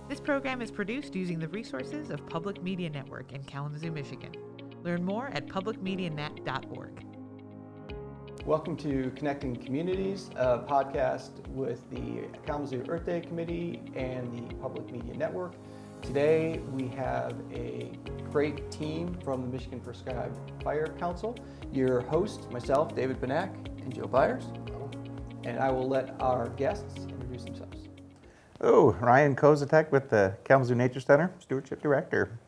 This program is produced using the resources of Public Media Network in Kalamazoo, Michigan. Learn more at publicmedianet.org. Welcome to Connecting Communities, a podcast with the Kalamazoo Earth Day Committee and the Public Media Network. Today we have a great team from the Michigan Prescribed Fire Council. Your host, myself, David Benak, and Joe Byers. And I will let our guests introduce themselves. Oh, Ryan Kozatek with the Kalamazoo Nature Center, Stewardship Director.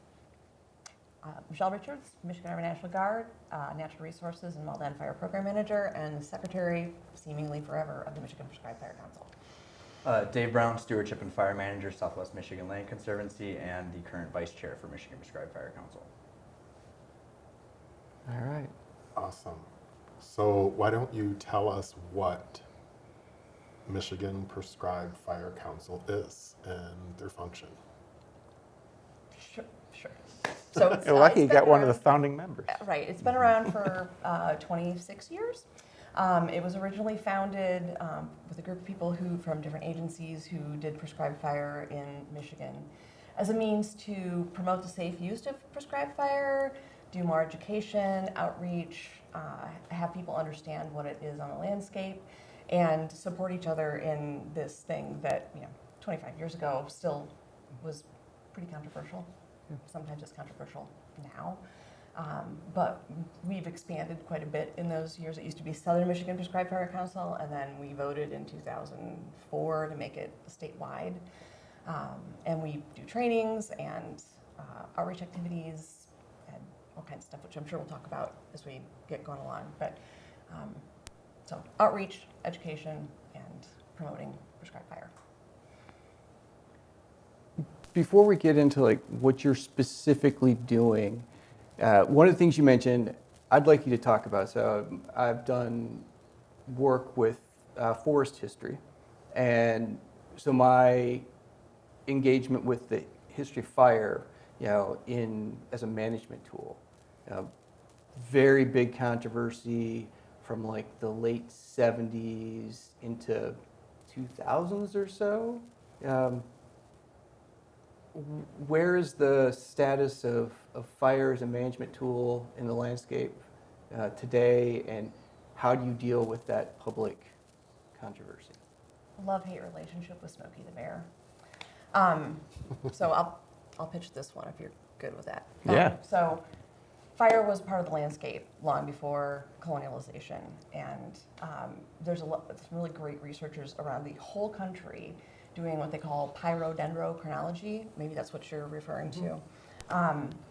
Michelle Richards, Michigan Army National Guard, Natural Resources and Wildland Fire Program Manager, and Secretary, seemingly forever, of the Michigan Prescribed Fire Council. Dave Brown, Stewardship and Fire Manager, Southwest Michigan Land Conservancy, and the current Vice Chair for Michigan Prescribed Fire Council. All right. Awesome. So why don't you tell us what Michigan Prescribed Fire Council is and their function? Sure. So You're lucky you it's got been one of the around- founding members. Right, it's been around for 26 years. It was originally founded with a group of people from different agencies who did prescribed fire in Michigan as a means to promote the safe use of prescribed fire, do more education, outreach, have people understand what it is on the landscape, and support each other in this thing that 25 years ago still was pretty controversial. Sometimes it's controversial now, but we've expanded quite a bit in those years. It used to be Southern Michigan Prescribed Fire Council, and then we voted in 2004 to make it statewide. And we do trainings and outreach activities and all kinds of stuff, which I'm sure we'll talk about as we get going along. But so outreach, education, and promoting prescribed fire. Before we get into what you're specifically doing, one of the things you mentioned, I'd like you to talk about. So I've done work with forest history, and so my engagement with the history of fire, as a management tool, very big controversy from the late 70s into 2000s or so. Where is the status of fire as a management tool in the landscape today, and how do you deal with that public controversy? Love-hate relationship with Smokey the Bear. So I'll pitch this one if you're good with that. Yeah. So fire was part of the landscape long before colonialization, and there's some really great researchers around the whole country doing what they call pyrodendrochronology. Maybe that's what you're referring to.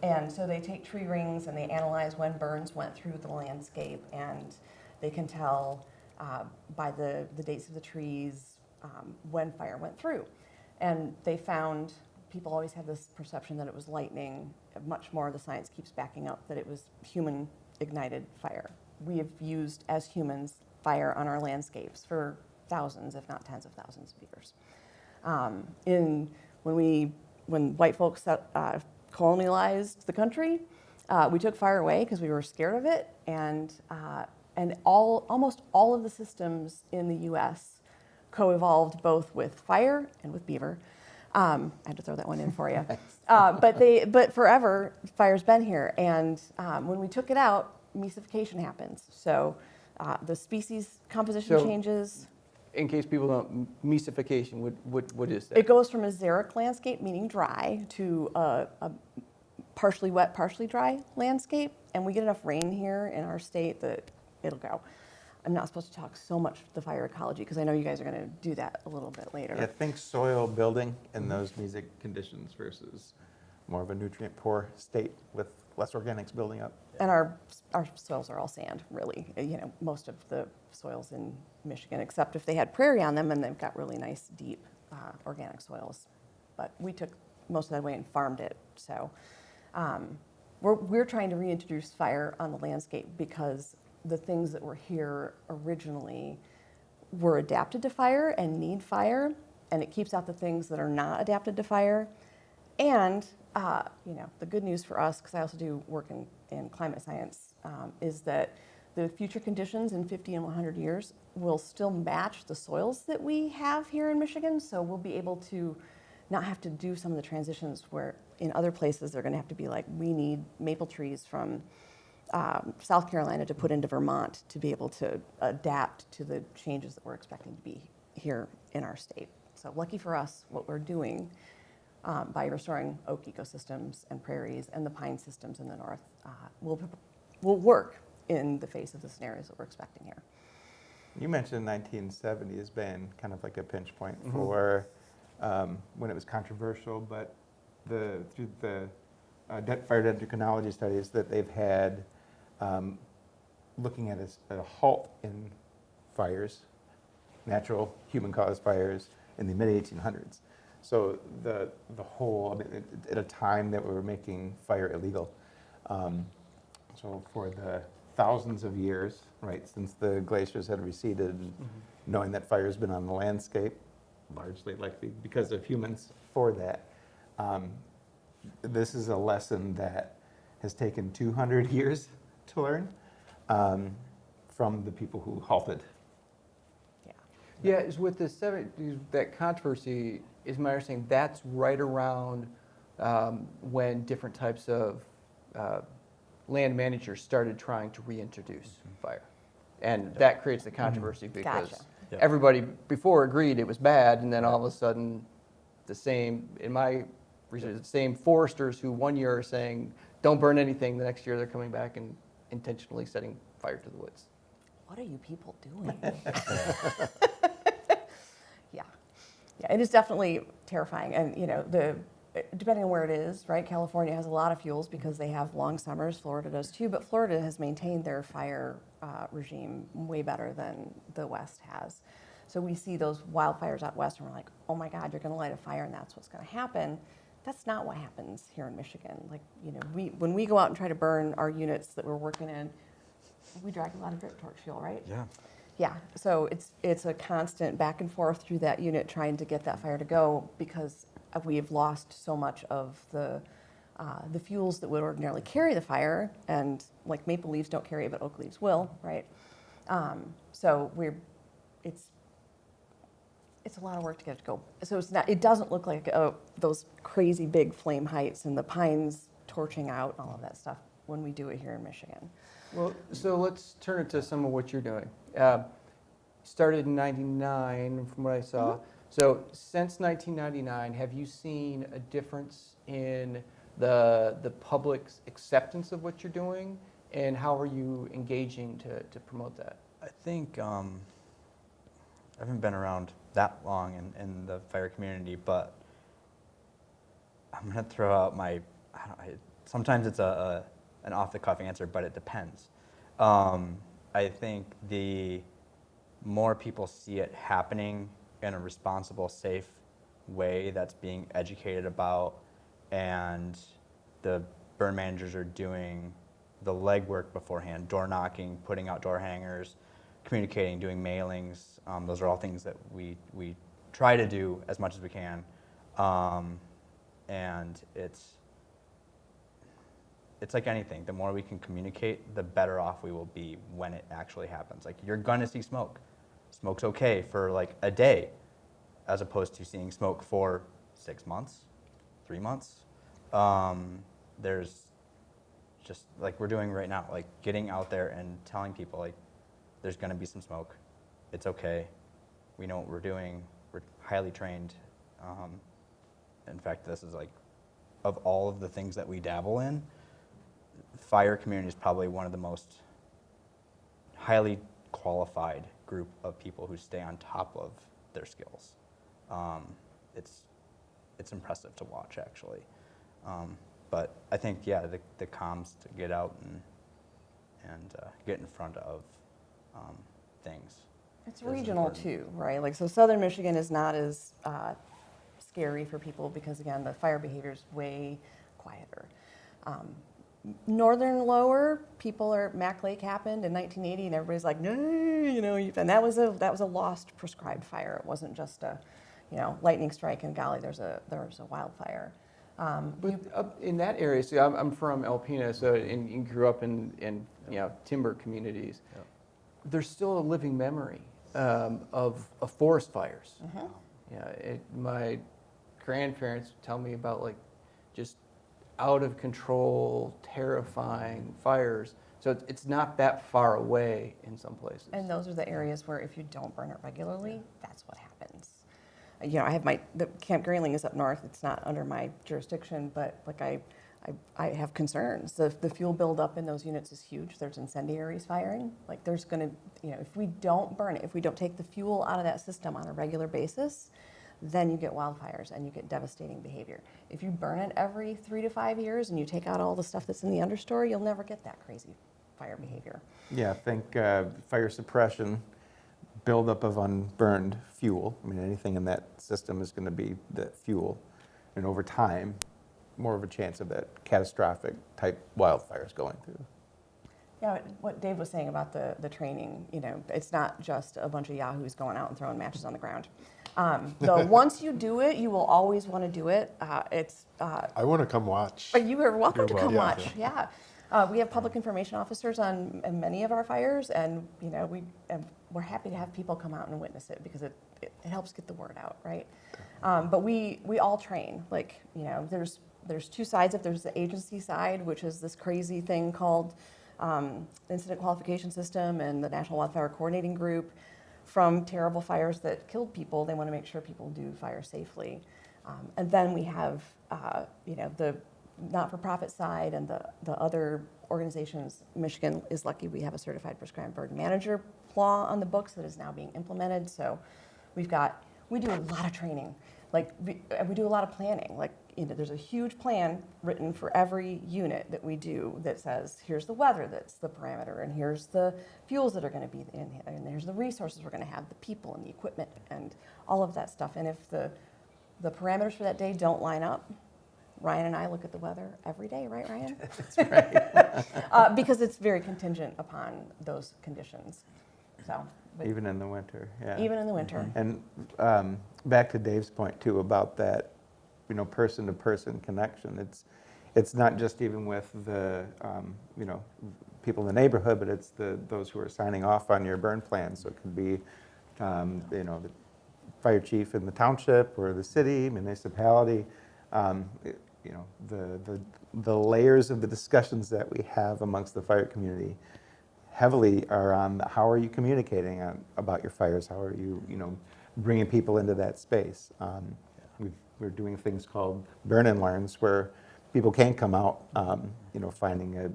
And so they take tree rings and they analyze when burns went through the landscape, and they can tell by the dates of the trees when fire went through. And they found people always had this perception that it was lightning. Much more of the science keeps backing up that it was human ignited fire. We have used, as humans, fire on our landscapes for thousands, if not tens of thousands of years. When white folks colonialized the country, we took fire away because we were scared of it, and almost all of the systems in the U.S. co-evolved both with fire and with beaver. I had to throw that one in for you. But forever, fire's been here, and when we took it out, mesification happens. So the species composition changes. In case people don't, mesification, what is that? It goes from a xeric landscape, meaning dry, to a partially wet, partially dry landscape. And we get enough rain here in our state that it'll go. I'm not supposed to talk so much the fire ecology because I know you guys are going to do that a little bit later. Yeah, think soil building in those mesic conditions versus more of a nutrient poor state with less organics building up. And our soils are all sand, really. Most of the soils in Michigan, except if they had prairie on them, and they've got really nice, deep organic soils. But we took most of that away and farmed it. So we're trying to reintroduce fire on the landscape because the things that were here originally were adapted to fire and need fire, and it keeps out the things that are not adapted to fire. And the good news for us, because I also do work in climate science, is that the future conditions in 50 and 100 years will still match the soils that we have here in Michigan. So we'll be able to not have to do some of the transitions where in other places they're going to have to be like, we need maple trees from South Carolina to put into Vermont to be able to adapt to the changes that we're expecting to be here in our state. So lucky for us, what we're doing by restoring oak ecosystems and prairies and the pine systems in the north will work in the face of the scenarios that we're expecting here. You mentioned 1970 as being kind of like a pinch point for when it was controversial, but through the fire dendrochronology studies that they've had, looking at a halt in fires, natural human-caused fires in the mid-1800s. So the whole, I mean, at a time that we were making fire illegal. So for the thousands of years, right, since the glaciers had receded, knowing that fire's been on the landscape, largely likely because of humans for that, this is a lesson that has taken 200 years to learn from the people who halted. Yeah, is with the that controversy, is my understanding that's right around when different types of land managers started trying to reintroduce fire. And that creates the controversy because Gotcha. everybody before agreed it was bad, and then all of a sudden the same, in my research, the same foresters who one year are saying, don't burn anything, the next year they're coming back and intentionally setting fire to the woods. What are you people doing? Yeah, it is definitely terrifying. And, you know, depending on where it is, right, California has a lot of fuels because they have long summers. Florida does too, but Florida has maintained their fire regime way better than the West has. So we see those wildfires out west and we're like, oh my God, you're going to light a fire and that's what's going to happen. That's not what happens here in Michigan. Like, you know, when we go out and try to burn our units that we're working in, we drag a lot of drip torch fuel, right? Yeah. Yeah, so it's a constant back and forth through that unit trying to get that fire to go because we've lost so much of the fuels that would ordinarily carry the fire, and like maple leaves don't carry it, but oak leaves will, right? So it's a lot of work to get it to go. So it doesn't look like those crazy big flame heights and the pines torching out and all of that stuff when we do it here in Michigan. Well, so let's turn it to some of what you're doing. Started in '99, from what I saw. So since 1999, have you seen a difference in the public's acceptance of what you're doing, and how are you engaging to promote that? I think I haven't been around that long in the fire community, but I'm going to throw out sometimes it's an off-the-cuff answer, but it depends. I think the more people see it happening in a responsible, safe way that's being educated about, and the burn managers are doing the legwork beforehand, door knocking, putting out door hangers, communicating, doing mailings. Those are all things that we try to do as much as we can. And it's like anything. The more we can communicate, the better off we will be when it actually happens. Like, you're gonna see smoke. Smoke's okay for like a day, as opposed to seeing smoke for 6 months, 3 months. There's just like we're doing right now, like getting out there and telling people like there's gonna be some smoke. It's okay. We know what we're doing. We're highly trained. In fact, this is like, of all of the things that we dabble in, fire community is probably one of the most highly qualified group of people who stay on top of their skills. It's impressive to watch, actually. But I think, yeah, the comms to get out and get in front of things. It's regional too, right? Like, so southern Michigan is not as scary for people because, again, the fire behavior is way quieter. Northern lower, Mac Lake happened in 1980, and everybody's like, no, you know, and that was a lost prescribed fire. It wasn't just a, lightning strike and golly, there was a wildfire. But up in that area, see, I'm from Alpena, so and grew up in timber communities. Yep. There's still a living memory of forest fires. Mm-hmm. Yeah, my grandparents would tell me about like just out of control, terrifying fires. So it's not that far away in some places. And those are the areas where if you don't burn it regularly, that's what happens. You know, the Camp Grayling is up north. It's not under my jurisdiction, but like I have concerns. The fuel buildup in those units is huge. There's incendiaries firing. Like there's going to, you know, if we don't burn it, if we don't take the fuel out of that system on a regular basis, then you get wildfires and you get devastating behavior. If you burn it every 3 to 5 years and you take out all the stuff that's in the understory, you'll never get that crazy fire behavior. Yeah, I think fire suppression, buildup of unburned fuel. I mean, anything in that system is going to be the fuel. And over time, more of a chance of that catastrophic type wildfires going through. Yeah, what Dave was saying about the training, you know, it's not just a bunch of yahoos going out and throwing matches on the ground. Once you do it, you will always want to do it. I want to come watch. But you are welcome to You're come welcome. watch. Yeah, we have public information officers on many of our fires, and you know we're happy to have people come out and witness it because it helps get the word out, right? But we all train. Like you know, there's two sides. If there's the agency side, which is this crazy thing called incident qualification system and the National Wildfire Coordinating Group. From terrible fires that killed people, they want to make sure people do fire safely. And then we have, you know, the not-for-profit side and the other organizations. Michigan is lucky we have a certified prescribed burn manager law on the books that is now being implemented. So we do a lot of training. Like we do a lot of planning. Like you know, there's a huge plan written for every unit that we do that says, here's the weather that's the parameter, and here's the fuels that are going to be in here, and here's the resources we're going to have, the people and the equipment and all of that stuff. And if the parameters for that day don't line up, Ryan and I look at the weather every day, right, Ryan? That's right. Because it's very contingent upon those conditions. So, but Even in the winter, yeah. even in the winter. And back to Dave's point too about that, you know, person-to-person connection. It's not just even with the, you know, people in the neighborhood, but it's those who are signing off on your burn plan. So it could be, you know, the fire chief in the township or the city, municipality. You know, the layers of the discussions that we have amongst the fire community heavily are on how are you communicating about your fires? How are you, you know, bringing people into that space? We're doing things called burn-and learns where people can come out, you know, finding a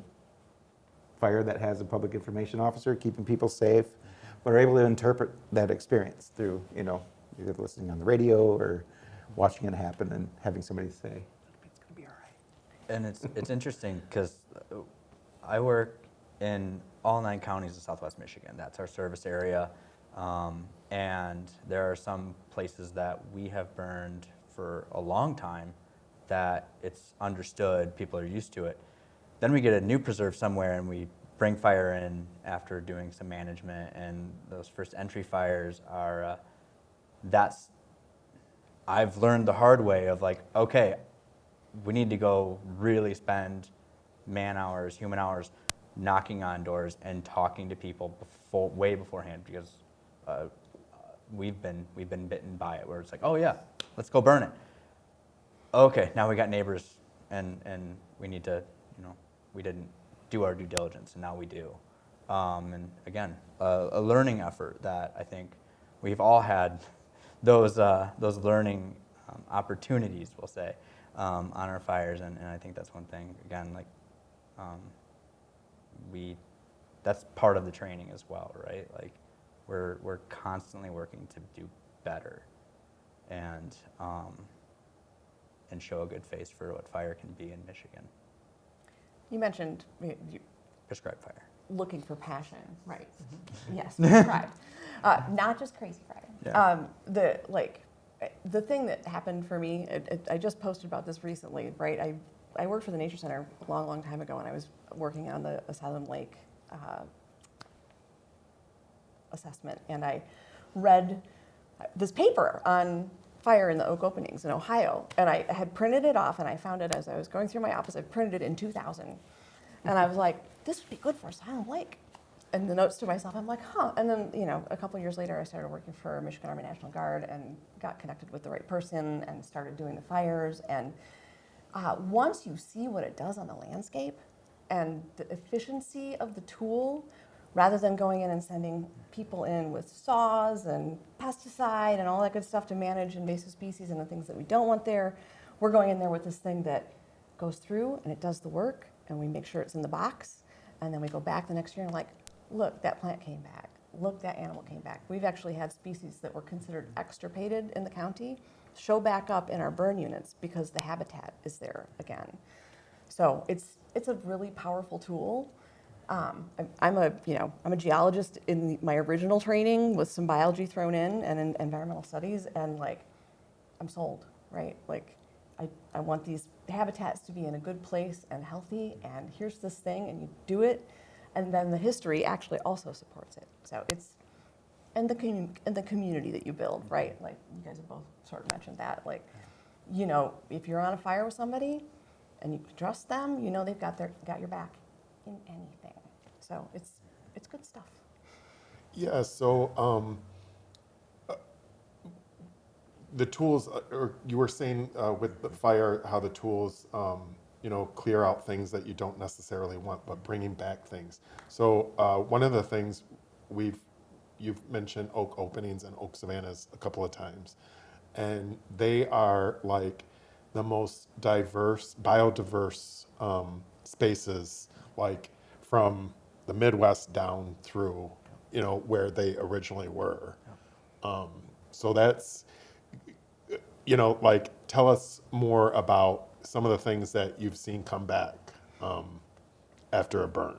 fire that has a public information officer, keeping people safe, but are able to interpret that experience through, you know, either listening on the radio or watching it happen and having somebody say, it's going to be all right. And it's interesting because I work in all 9 counties of Southwest Michigan. That's our service area. And there are some places that we have burned for a long time that it's understood, people are used to it. Then we get a new preserve somewhere and we bring fire in after doing some management, and those first entry fires are, I've learned the hard way of like, okay, we need to go really spend man hours, human hours, knocking on doors and talking to people way beforehand, because we've been bitten by it, where it's like, oh yeah, let's go burn it. Okay, now we got neighbors, and we need to, you know, we didn't do our due diligence, and now we do. And again, a learning effort that I think we've all had those learning opportunities, we'll say, on our fires, and I think that's one thing. Again, like that's part of the training as well, right? Like we're constantly working to do better, and show a good face for what fire can be in Michigan. You mentioned Prescribed fire. looking for passion, right? Yes, prescribed. Not just crazy fire. Yeah. The thing that happened for me, I just posted about this recently, right? I worked for the Nature Center a long, long time ago, and I was working on the Asylum Lake assessment, and I read this paper on fire in the oak openings in Ohio, and I had printed it off, and I found it as I was going through my office. I printed it in 2000, and I was like, this would be good for Asylum Lake. and the notes to myself, I'm like, huh. And then, a couple years later, I started working for Michigan Army National Guard and got connected with the right person and started doing the fires. And once you see what it does on the landscape and the efficiency of the tool, rather than going in and sending people in with saws and pesticide and all that good stuff to manage invasive species and the things that we don't want there, we're going in there with this thing that goes through and it does the work, and we make sure it's in the box, and then we go back the next year and like, look, that plant came back. Look, that animal came back. We've actually had species that were considered extirpated in the county show back up in our burn units because the habitat is there again. So it's a really powerful tool. I'm a geologist in my original training with some biology thrown in and in environmental studies, and like, I'm sold, right? Like, I want these habitats to be in a good place and healthy, and here's this thing, and you do it, and then the history actually also supports it. So it's, and the community that you build, right? Like, you guys have both sort of mentioned that. Like, if you're on a fire with somebody and you can trust them, they've got your back in anything. So it's good stuff. Yeah, so the tools, or you were saying with the fire, how the tools, clear out things that you don't necessarily want, but bringing back things. So one of the things you've mentioned oak openings and oak savannas a couple of times, and they are like the most biodiverse spaces, like from the Midwest down through, where they originally were. So that's, tell us more about some of the things that you've seen come back after a burn.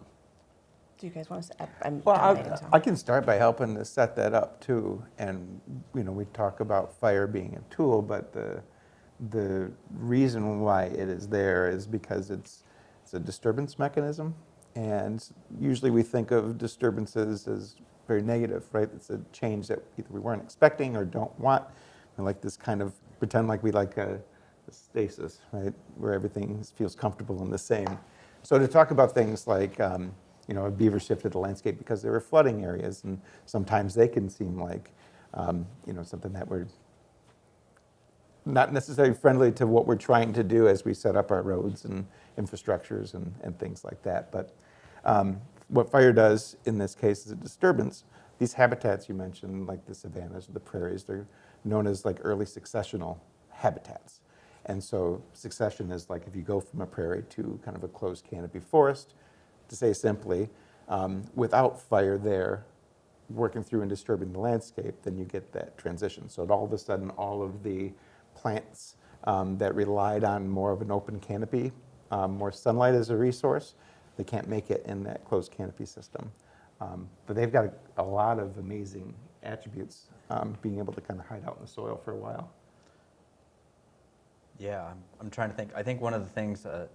Do you guys want to? I'm Well, dominating, so. I can start by helping to set that up too. And we talk about fire being a tool, but the reason why it is there is because it's a disturbance mechanism, and usually we think of disturbances as very negative, right? It's a change that either we weren't expecting or don't want. We like this kind of pretend like we like a stasis, right, where everything feels comfortable and the same. So to talk about things like a beaver shifted the landscape because there were flooding areas, and sometimes they can seem like something that we're not necessarily friendly to what we're trying to do as we set up our roads and infrastructures and things like that. But what fire does in this case is a disturbance. These habitats you mentioned, like the savannas or the prairies, they're known as like early successional habitats. And so succession is like if you go from a prairie to kind of a closed canopy forest, to say simply, without fire there working through and disturbing the landscape, then you get that transition. So all of a sudden, all of the plants that relied on more of an open canopy, more sunlight as a resource, they can't make it in that closed canopy system. But they've got a lot of amazing attributes, being able to kind of hide out in the soil for a while. Yeah, I'm trying to think. I think one of the things, a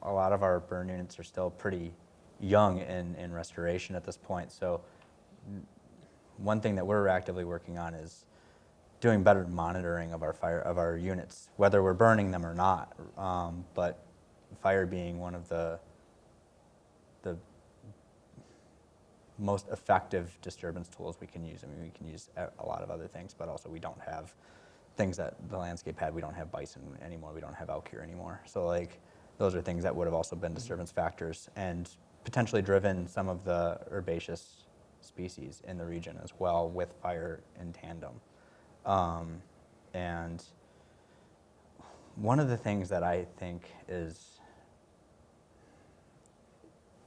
lot of our burn units are still pretty young in restoration at this point. So one thing that we're actively working on is doing better monitoring of our units, whether we're burning them or not. But fire being one of the most effective disturbance tools we can use. I mean, we can use a lot of other things, but also we don't have things that the landscape had. We don't have bison anymore. We don't have elk here anymore. So like, those are things that would have also been disturbance factors and potentially driven some of the herbaceous species in the region as well with fire in tandem. And one of the things that I think is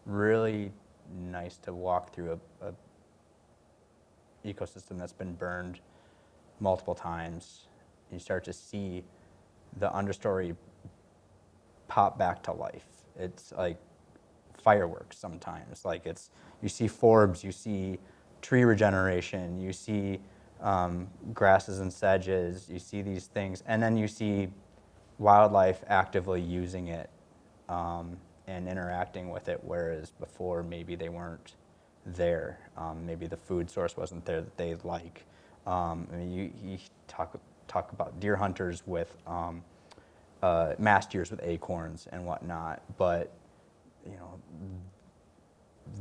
really nice to walk through a ecosystem that's been burned multiple times, you start to see the understory pop back to life. It's like fireworks sometimes. Like you see forbs, you see tree regeneration, you see grasses and sedges, you see these things, and then you see wildlife actively using it and interacting with it, whereas before maybe they weren't there. Maybe the food source wasn't there that they like. I mean, you talk about deer hunters with mast deers with acorns and whatnot, but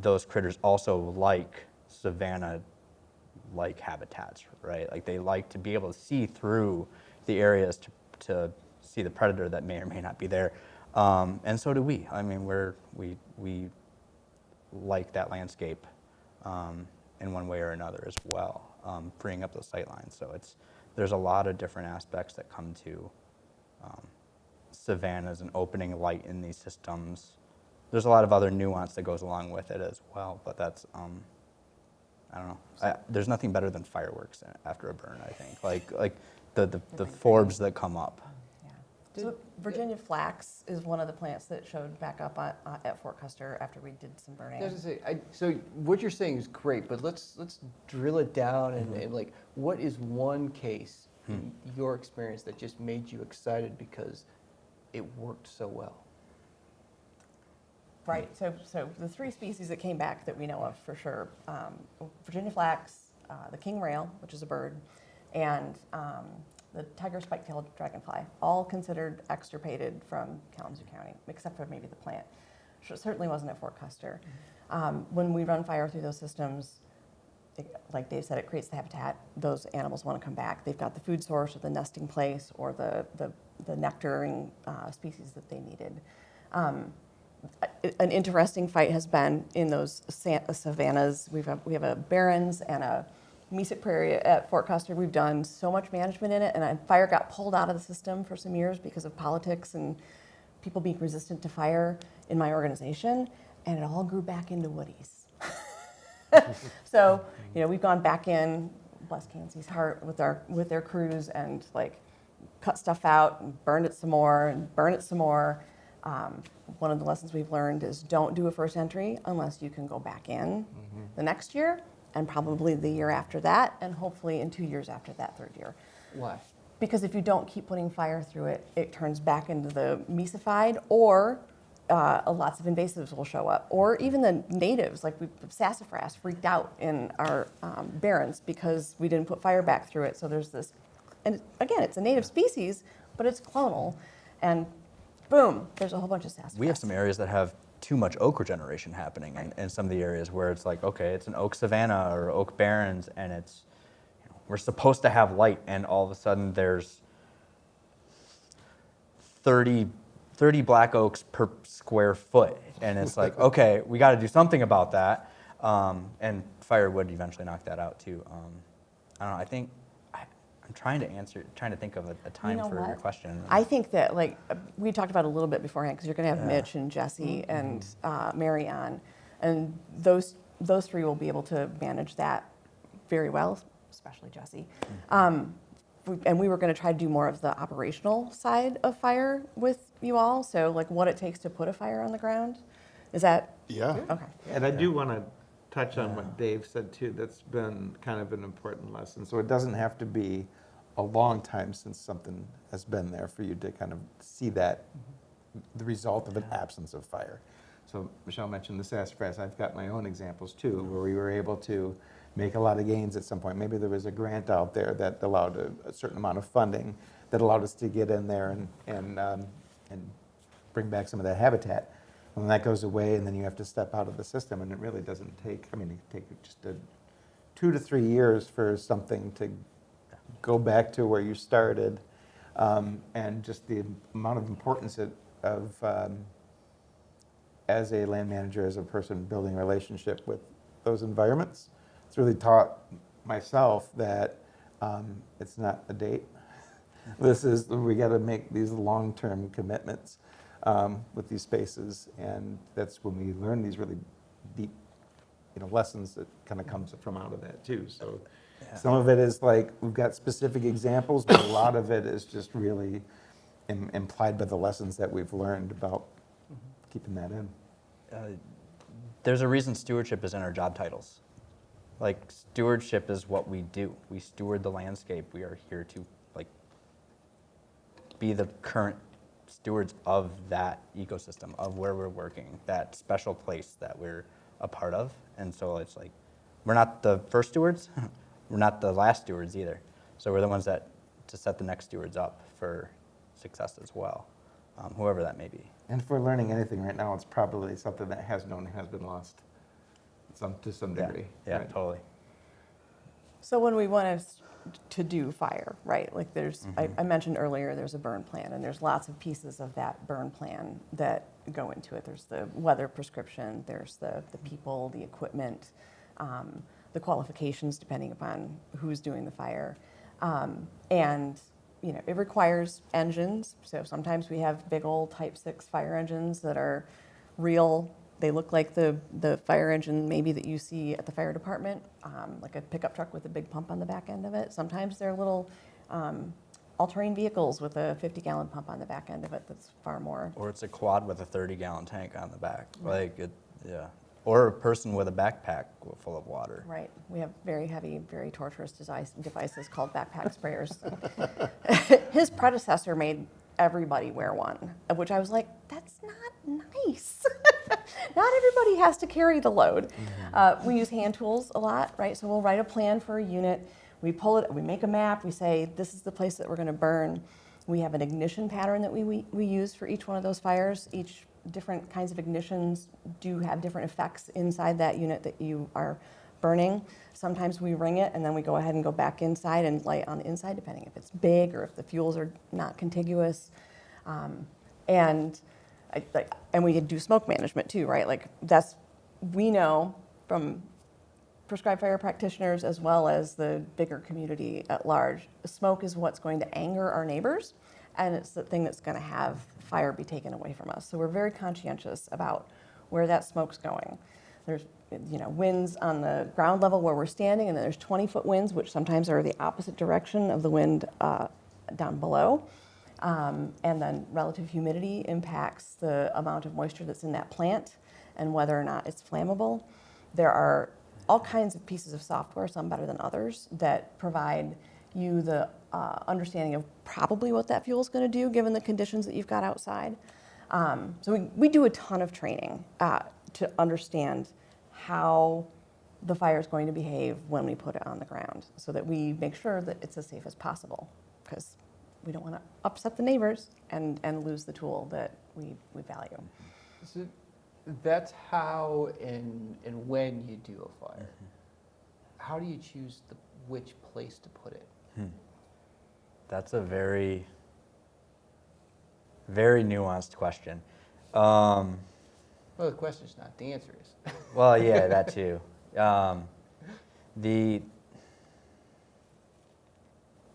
those critters also like savanna-like habitats, right? Like they like to be able to see through the areas to see the predator that may or may not be there. And so do we. I mean, we like that landscape in one way or another as well, freeing up those sight lines. So there's a lot of different aspects that come to savannas and opening light in these systems. There's a lot of other nuance that goes along with it as well, but that's, I don't know. There's nothing better than fireworks after a burn, I think. Like the forbs that come up. Yeah. So Virginia flax is one of the plants that showed back up at Fort Custer after we did some burning. I was gonna say, so what you're saying is great, but let's drill it down and like, what is one case in your experience that just made you excited because it worked so well? Right, so the 3 species that came back that we know of for sure, Virginia flax, the king rail, which is a bird, and the tiger spike-tailed dragonfly, all considered extirpated from Kalamazoo County, except for maybe the plant. Certainly wasn't at Fort Custer. When we run fire through those systems, like Dave said, it creates the habitat. Those animals want to come back. They've got the food source or the nesting place or the nectaring species that they needed. An interesting fight has been in those savannas. We have a barrens and a mesic prairie at Fort Custer. We've done so much management in it, and fire got pulled out of the system for some years because of politics and people being resistant to fire in my organization, and it all grew back into woodies. So, we've gone back in, bless Kansie's heart, with their crews and like cut stuff out and burned it some more and burn it some more. One of the lessons we've learned is don't do a first entry unless you can go back in the next year and probably the year after that and hopefully in 2 years after that, 3rd year. Why? Because if you don't keep putting fire through it, it turns back into the mesified, or lots of invasives will show up, or even the natives, like sassafras freaked out in our barrens because we didn't put fire back through it. So there's this, and again, it's a native species, but it's clonal, and boom, there's a whole bunch of sassafras. We have some areas that have too much oak regeneration happening in some of the areas where it's like, okay, it's an oak savanna or oak barrens, and it's, we're supposed to have light, and all of a sudden there's 30 black oaks per square foot, and it's like, okay, we got to do something about that, and fire would eventually knock that out too. I don't know. I think I'm trying to think of a time for your question. I think that, like, we talked about it a little bit beforehand, because you're going to have Mitch and Jesse and Mary on, and those 3 will be able to manage that very well, especially Jesse. And we were going to try to do more of the operational side of fire with you all, so like what it takes to put a fire on the ground. Is that? Yeah. Okay. And I do want to touch on what Dave said too. That's been kind of an important lesson. So it doesn't have to be a long time since something has been there for you to kind of see that, the result of an absence of fire. So Michelle mentioned the sassafras. I've got my own examples too, where we were able to make a lot of gains at some point. Maybe there was a grant out there that allowed a certain amount of funding that allowed us to get in there and bring back some of that habitat. And that goes away, and then you have to step out of the system, and it really doesn't take, I mean, it can take just 2 to 3 years for something to go back to where you started, and just the amount of importance of as a land manager, as a person building a relationship with those environments. It's really taught myself that it's not a date. We got to make these long-term commitments with these spaces, and that's when we learn these really deep, lessons that kind of comes from out of that too. So some of it is like we've got specific examples, but a lot of it is just really implied by the lessons that we've learned about keeping that in. There's a reason stewardship is in our job titles. Like, stewardship is what we do. We steward the landscape. We are here to be the current stewards of that ecosystem, of where we're working, that special place that we're a part of. And so it's like, we're not the first stewards, we're not the last stewards either. So we're the ones that to set the next stewards up for success as well, whoever that may be. And if we're learning anything right now, it's probably something that has been lost. to some Yeah, degree. yeah, right? totally. So when we want to do fire, right? Like there's, I mentioned earlier, there's a burn plan, and there's lots of pieces of that burn plan that go into it. There's the weather prescription, there's the people, the equipment, the qualifications depending upon who's doing the fire. And you know, it requires engines. So sometimes we have big old Type 6 fire engines that are real. They look like the fire engine maybe that you see at the fire department, like a pickup truck with a big pump on the back end of it. Sometimes they're little all-terrain vehicles with a 50-gallon pump on the back end of it that's far more. Or it's a quad with a 30-gallon tank on the back. Like, yeah. Or a person with a backpack full of water. Right. We have very heavy, very torturous devices called backpack sprayers. His predecessor made everybody wear one, of which I was like, that's not nice. Not everybody has to carry the load. We use hand tools a lot, right? So we'll write a plan for a unit. We pull it, we make a map, we say, this is the place that we're going to burn. We have an ignition pattern that we use for each one of those fires. Each different kinds of ignitions do have different effects inside that unit that you are burning. Sometimes we ring it and then we go ahead and go back inside and light on the inside, depending if it's big or if the fuels are not contiguous. And we do smoke management too, right? Like we know from prescribed fire practitioners as well as the bigger community at large, smoke is what's going to anger our neighbors, and it's the thing that's going to have fire be taken away from us. So we're very conscientious about where that smoke's going. There's winds on the ground level where we're standing, and then there's 20-foot winds, which sometimes are the opposite direction of the wind down below. And then relative humidity impacts the amount of moisture that's in that plant and whether or not it's flammable. There are all kinds of pieces of software, some better than others, that provide you the understanding of probably what that fuel is going to do given the conditions that you've got outside. So we do a ton of training to understand how the fire is going to behave when we put it on the ground so that we make sure that it's as safe as possible, because we don't want to upset the neighbors and lose the tool that we value. So that's how and when you do a fire. How do you choose which place to put it? That's a very, very nuanced question. Well, the question's not, the answer is. Well, yeah, that too.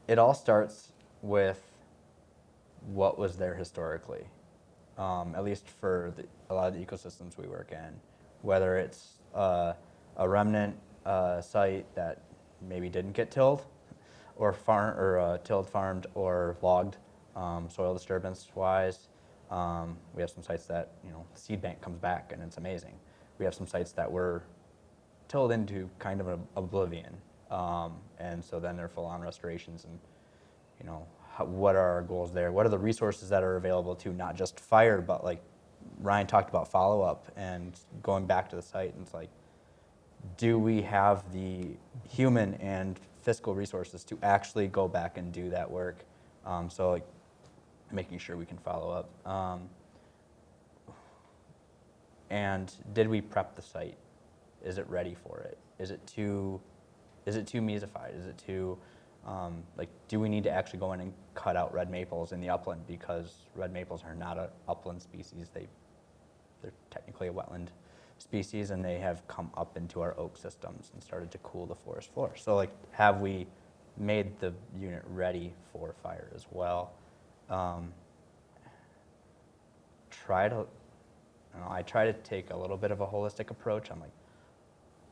It all starts with what was there historically, at least for a lot of the ecosystems we work in, whether it's a remnant site that maybe didn't get tilled or tilled, farmed, or logged, soil disturbance wise. We have some sites that, the seed bank comes back and it's amazing. We have some sites that were tilled into kind of an oblivion. And so then they're full on restorations and, what are our goals there? What are the resources that are available to not just fire, but like Ryan talked about follow-up and going back to the site, and it's like, do we have the human and fiscal resources to actually go back and do that work? So like making sure we can follow up. And did we prep the site? Is it ready for it? Is it too mesified? Is it too, do we need to actually go in and cut out red maples in the upland, because red maples are not an upland species. They're technically a wetland species, and they have come up into our oak systems and started to cool the forest floor. So have we made the unit ready for fire as well? I try to take a little bit of a holistic approach. I'm like,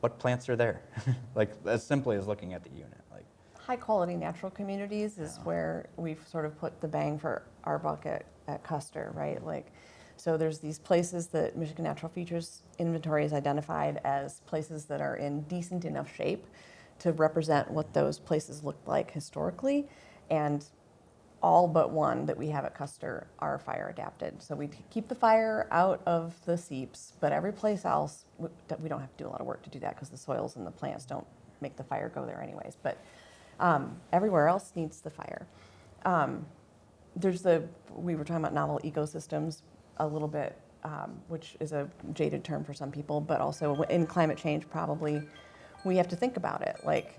what plants are there? As simply as looking at the unit. High quality natural communities is where we've sort of put the bang for our buck at Custer, right? So there's these places that Michigan Natural Features Inventory has identified as places that are in decent enough shape to represent what those places looked like historically, and all but one that we have at Custer are fire adapted. So we keep the fire out of the seeps, but every place else, we don't have to do a lot of work to do that because the soils and the plants don't make the fire go there anyways. But everywhere else needs the fire. We were talking about novel ecosystems a little bit which is a jaded term for some people, but also in climate change, probably we have to think about it. Like,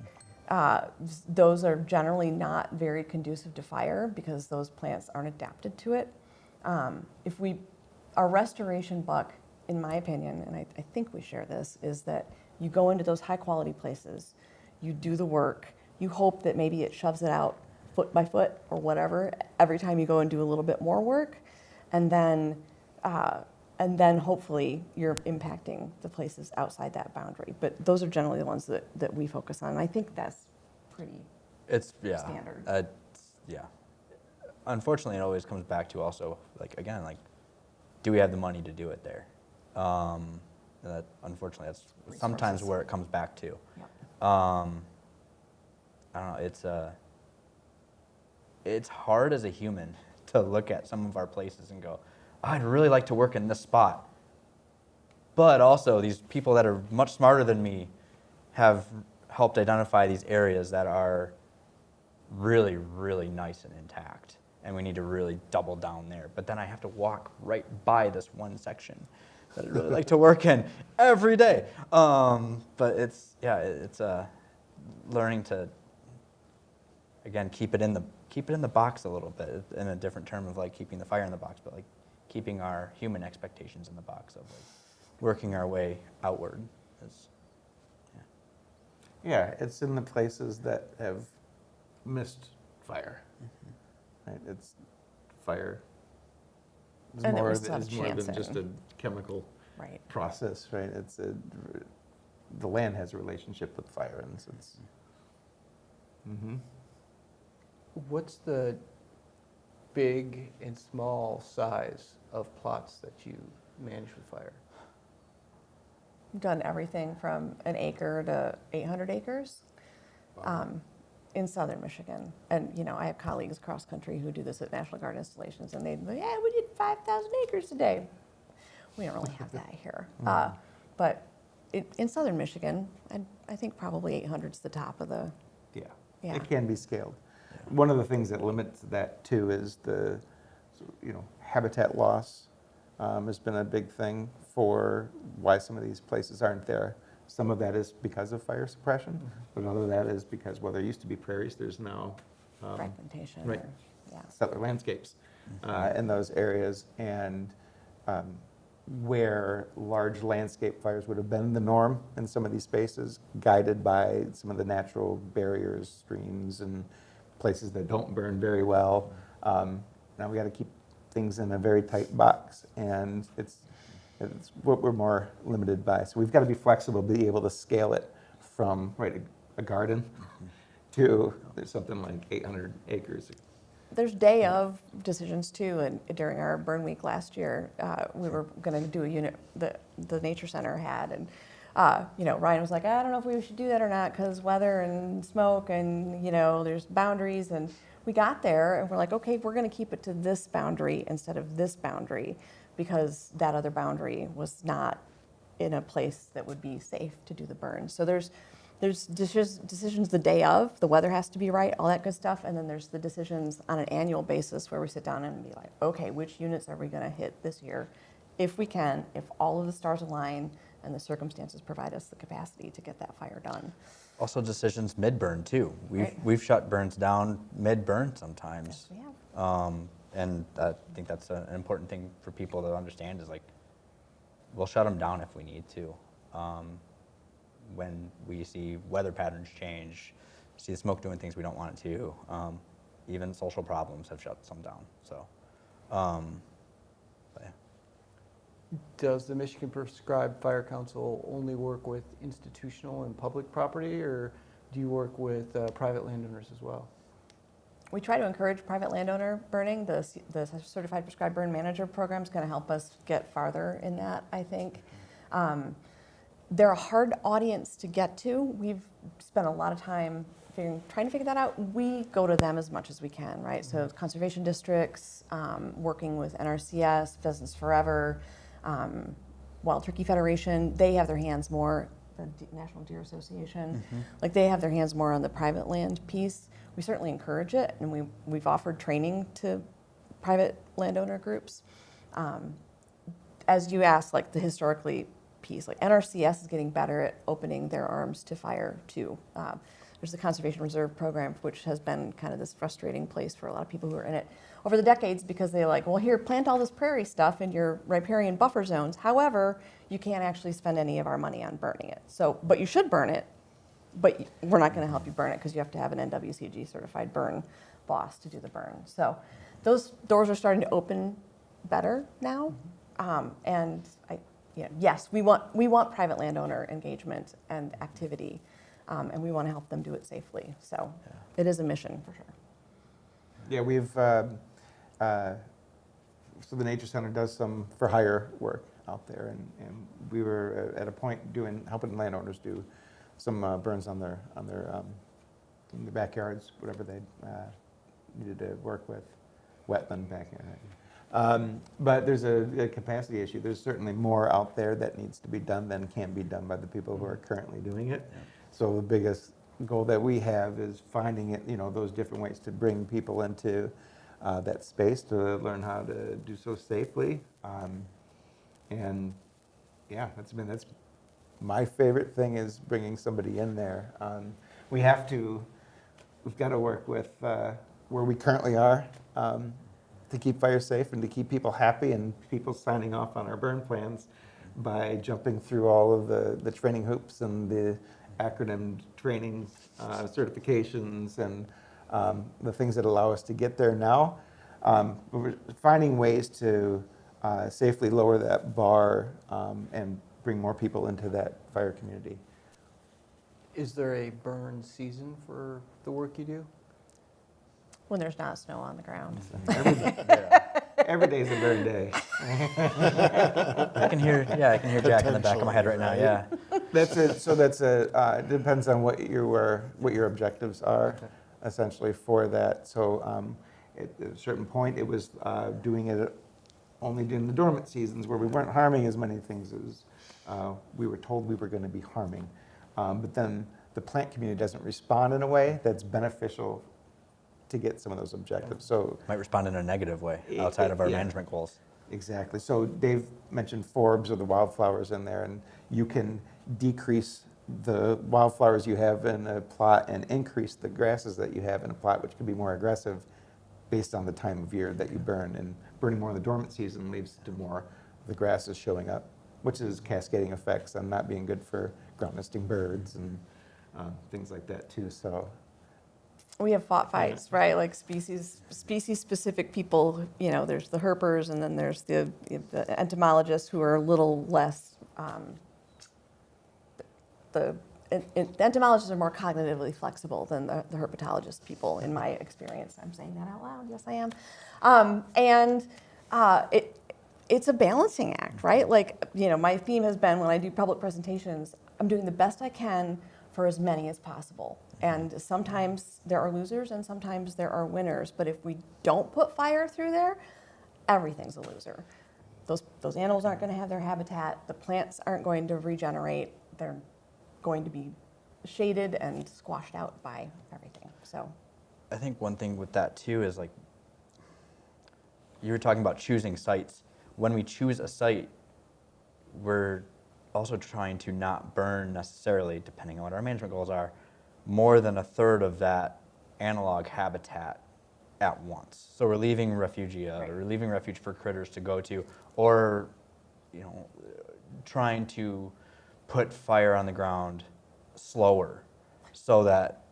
those are generally not very conducive to fire because those plants aren't adapted to it. Our restoration buck, in my opinion, and I think we share this, is that you go into those high quality places, you do the work, you hope that maybe it shoves it out foot by foot or whatever every time you go and do a little bit more work, and then hopefully you're impacting the places outside that boundary. But those are generally the ones that we focus on, and I think that's pretty standard. Yeah. Unfortunately, it always comes back to also, like, again, like, do we have the money to do it there? Unfortunately, that's sometimes Resources. where it comes back to. Yep. I don't know, it's hard as a human to look at some of our places and go, oh, I'd really like to work in this spot. But also, these people that are much smarter than me have helped identify these areas that are really, really nice and intact. And we need to really double down there. But then I have to walk right by this one section that I'd really like to work in every day. But it's learning to, again, keep it in the box a little bit, in a different term of like keeping the fire in the box, but like keeping our human expectations in the box of like working our way outward. Yeah, it's in the places that have missed fire. Right? It's fire is And that we more, still have is more chance than just a in. chemical Right. process, right? The land has a relationship with fire, and so it's. Mm-hmm. What's the big and small size of plots that you manage with fire? We've done everything from an acre to 800 acres in southern Michigan. And, I have colleagues across country who do this at National Guard installations, and they go, yeah, we did 5,000 acres today. We don't really have that here. But in southern Michigan, I think probably 800 is the top of the... Yeah, it can be scaled. One of the things that limits that too is the, habitat loss has been a big thing for why some of these places aren't there. Some of that is because of fire suppression, but another of that is because, well, there used to be prairies, there's now fragmentation. right. Yeah. settler landscapes in those areas, and where large landscape fires would have been the norm in some of these spaces, guided by some of the natural barriers, streams, and places that don't burn very well. Now we got to keep things in a very tight box, and it's what we're more limited by. So we've got to be flexible, be able to scale it from a garden to something like 800 acres. There's day of decisions too, and during our burn week last year, we were going to do a unit that the Nature Center had, and Ryan was like, I don't know if we should do that or not because weather and smoke and there's boundaries, and we got there and we're like, okay, we're going to keep it to this boundary instead of this boundary because that other boundary was not in a place that would be safe to do the burn. So there's decisions the day of, the weather has to be right, all that good stuff, and then there's the decisions on an annual basis where we sit down and be like, okay, which units are we going to hit this year, if we can, if all of the stars align and the circumstances provide us the capacity to get that fire done. Also decisions mid-burn too. Right. We've shut burns down mid-burn sometimes. Yes, we have. And I think that's an important thing for people to understand is like, we'll shut them down if we need to. When we see weather patterns change, see the smoke doing things we don't want it to, even social problems have shut some down. So, but yeah. Does the Michigan Prescribed Fire Council only work with institutional and public property, or do you work with private landowners as well? We try to encourage private landowner burning. The Certified Prescribed Burn Manager program is going to help us get farther in that, I think. They're a hard audience to get to. We've spent a lot of time trying to figure that out. We go to them as much as we can, right? So conservation districts, working with NRCS, Pheasants Forever, Wild Turkey Federation, they have their hands more, the National Deer Association, like they have their hands more on the private land piece. We certainly encourage it, and we've offered training to private landowner groups. as you asked, like the historically piece, like NRCS is getting better at opening their arms to fire too. There's the Conservation Reserve Program, which has been kind of this frustrating place for a lot of people who are in it over the decades, because they're like, well, here, plant all this prairie stuff in your riparian buffer zones. However, you can't actually spend any of our money on burning it. So, but you should burn it, but we're not going to help you burn it because you have to have an NWCG certified burn boss to do the burn. So those doors are starting to open better now. And yes, we want private landowner engagement and activity, and we want to help them do it safely. So it is a mission for sure. Yeah, we've, so the Nature Center does some for hire work out there, and we were at a point helping landowners do some burns on their in the backyards, whatever they needed to work with, wetland backyard. But there's a capacity issue. There's certainly more out there that needs to be done than can be done by the people who are currently doing it. Yeah. So the biggest goal that we have is finding it, those different ways to bring people into that space to learn how to do so safely. And yeah, that's my favorite thing, is bringing somebody in there. We've got to work with where we currently are to keep fire safe and to keep people happy and people signing off on our burn plans by jumping through all of the training hoops and the acronym training certifications and the things that allow us to get there now. We're finding ways to safely lower that bar and bring more people into that fire community. Is there a burn season for the work you do? When there's not snow on the ground. Every day's a burn day. I can hear Jack in the back of my head right now. Yeah. That's it. So it depends on what your objectives are, essentially, for that. So at a certain point, it was doing it only during the dormant seasons where we weren't harming as many things as we were told we were going to be harming. But then the plant community doesn't respond in a way that's beneficial to get some of those objectives. So might respond in a negative way outside of our management goals. Exactly. So Dave mentioned forbs or the wildflowers in there, and you can decrease the wildflowers you have in a plot and increase the grasses that you have in a plot, which can be more aggressive based on the time of year that you burn. And burning more in the dormant season leads to more of the grasses showing up, which is cascading effects and not being good for ground nesting birds and things like that too. So we have fought fights, right? Like species-specific people. There's the herpers, and then there's the entomologists who are a little less. The entomologists are more cognitively flexible than the herpetologist people, in my experience. I'm saying that out loud. Yes, I am. It's a balancing act, right? Like, my theme has been, when I do public presentations, I'm doing the best I can for as many as possible. And sometimes there are losers and sometimes there are winners. But if we don't put fire through there, everything's a loser. Those animals aren't going to have their habitat. The plants aren't going to regenerate. They're going to be shaded and squashed out by everything. So I think one thing with that too is, like, you were talking about choosing sites. When we choose a site, we're also trying to not burn necessarily, depending on what our management goals are, more than a third of that analog habitat at once. So we're leaving refugia, right. We're leaving refuge for critters to go to, or trying to put fire on the ground slower so that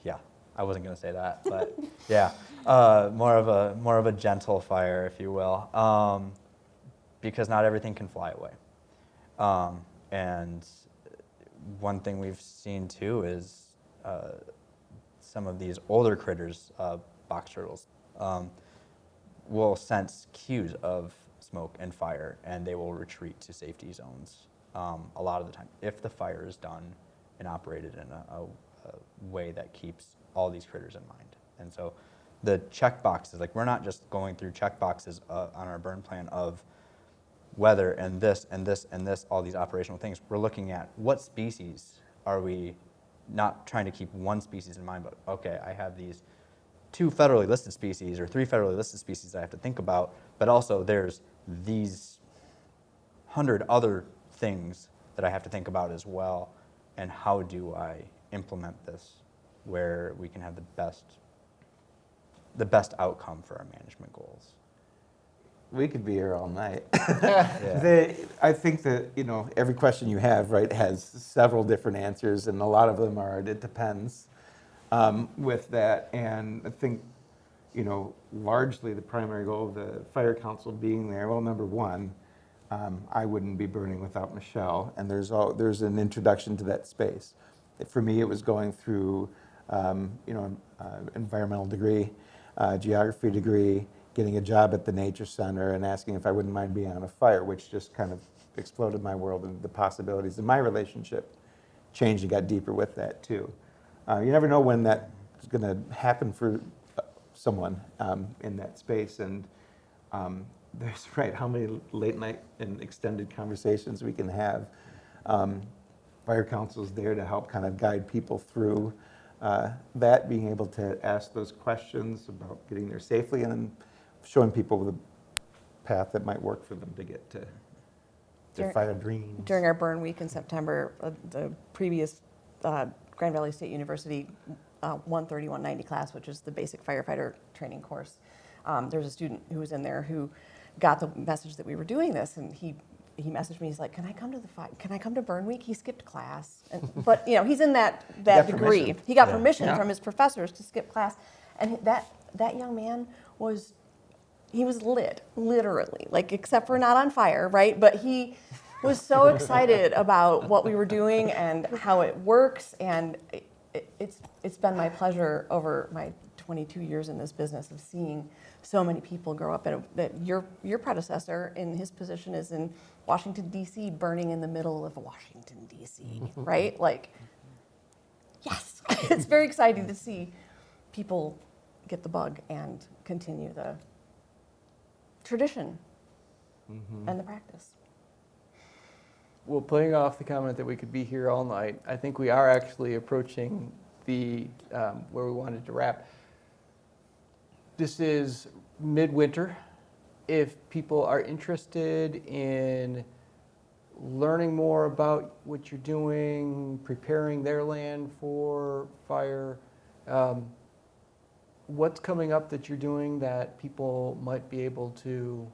yeah, I wasn't going to say that, but yeah, more of a gentle fire, if you will, because not everything can fly away. And one thing we've seen too is some of these older critters, box turtles, will sense cues of smoke and fire, and they will retreat to safety zones a lot of the time if the fire is done and operated in a way that keeps all these critters in mind. And so the check boxes, like, we're not just going through check boxes on our burn plan of weather and this and this and this, all these operational things. We're looking at what species are we, not trying to keep one species in mind, but okay, I have these 2 federally listed species or 3 federally listed species that I have to think about, but also there's these 100 other things that I have to think about as well, and how do I implement this where we can have the best outcome for our management goals. We could be here all night. Yeah. I think that, every question you have, right, has several different answers, and a lot of them are, it depends with that. And I think, largely the primary goal of the Fire Council being there, well, number one, I wouldn't be burning without Michelle, and there's an introduction to that space. For me, it was going through, environmental degree, geography degree, getting a job at the Nature Center, and asking if I wouldn't mind being on a fire, which just kind of exploded my world and the possibilities. And my relationship changed and got deeper with that too. You never know when that's going to happen for someone in that space, and there's how many late night and extended conversations we can have. Fire Council's there to help kind of guide people through that, being able to ask those questions about getting there safely, and then showing people the path that might work for them to get to their fire dreams. During our burn week in September, the previous Grand Valley State University 130, 190 class, which is the basic firefighter training course, there's a student who was in there who got the message that we were doing this, and he messaged me. He's like, "Can I come to burn week?" He skipped class, but he's in that degree. Permission. He got permission from his professors to skip class, and that young man was lit, literally, except for not on fire, right? But he was so excited about what we were doing and how it works, and it's been my pleasure over my 22 years in this business of seeing so many people grow up. And that your predecessor in his position is in Washington, D.C., burning in the middle of Washington, D.C., right? Yes, it's very exciting to see people get the bug and continue the tradition and the practice. Well, playing off the comment that we could be here all night, I think we are actually approaching the where we wanted to wrap. This is midwinter. If people are interested in learning more about what you're doing, preparing their land for fire, what's coming up that you're doing that people might be able to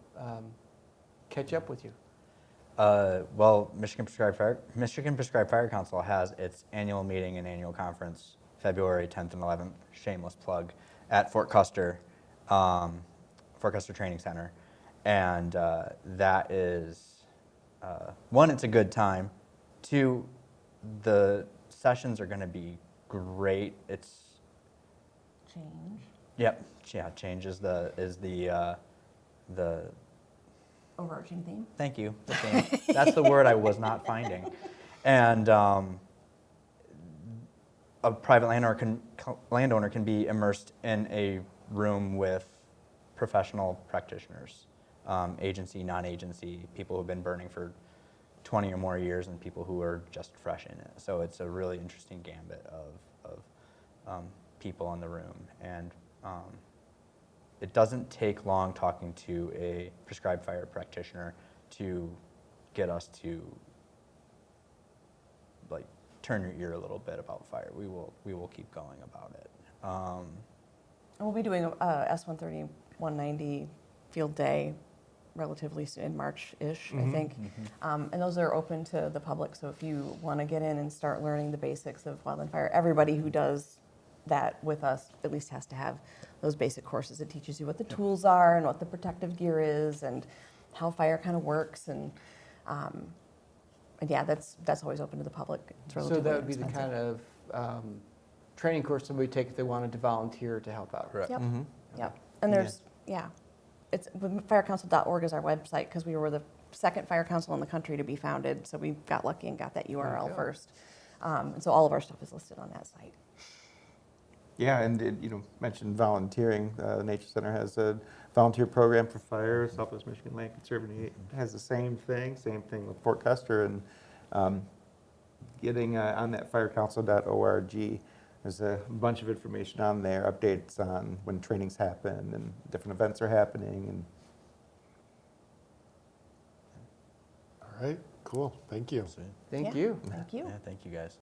catch up with you? Well, Michigan Prescribed Fire Council has its annual meeting and annual conference February 10th and 11th, shameless plug, at Fort Custer Training Center. And that is, one, it's a good time. Two, the sessions are going to be great. It's Change. Yep. Yeah. Change is the Overarching theme. Thank you. The theme. That's the word I was not finding. And a private landowner can be immersed in a room with professional practitioners, agency, non-agency, people who've been burning for 20 or more years, and people who are just fresh in it. So it's a really interesting gambit of people in the room. And it doesn't take long talking to a prescribed fire practitioner to get us to turn your ear a little bit about fire. We will keep going about it. We'll be doing a S130, 190 field day relatively soon, March-ish, I think. And those are open to the public, so if you want to get in and start learning the basics of wildland fire, everybody who does that with us at least has to have those basic courses. It teaches you what the tools are and what the protective gear is and how fire kind of works. And yeah, that's always open to the public. It's relatively So that would be inexpensive. the kind of training course somebody would take if they wanted to volunteer to help out. Correct. Yep. Yep. And there's, it's firecouncil.org is our website, because we were the second fire council in the country to be founded. So we got lucky and got that URL first. And so all of our stuff is listed on that site. Yeah, and mentioned volunteering. The Nature Center has a volunteer program for fire. Southwest Michigan Land Conservancy has the same thing with Fort Custer, and getting on that firecouncil.org There's a bunch of information on there, updates on when trainings happen and different events are happening. And All right, cool, thank you. Sweet. Thank Yeah. you. Thank you. Yeah, thank you guys.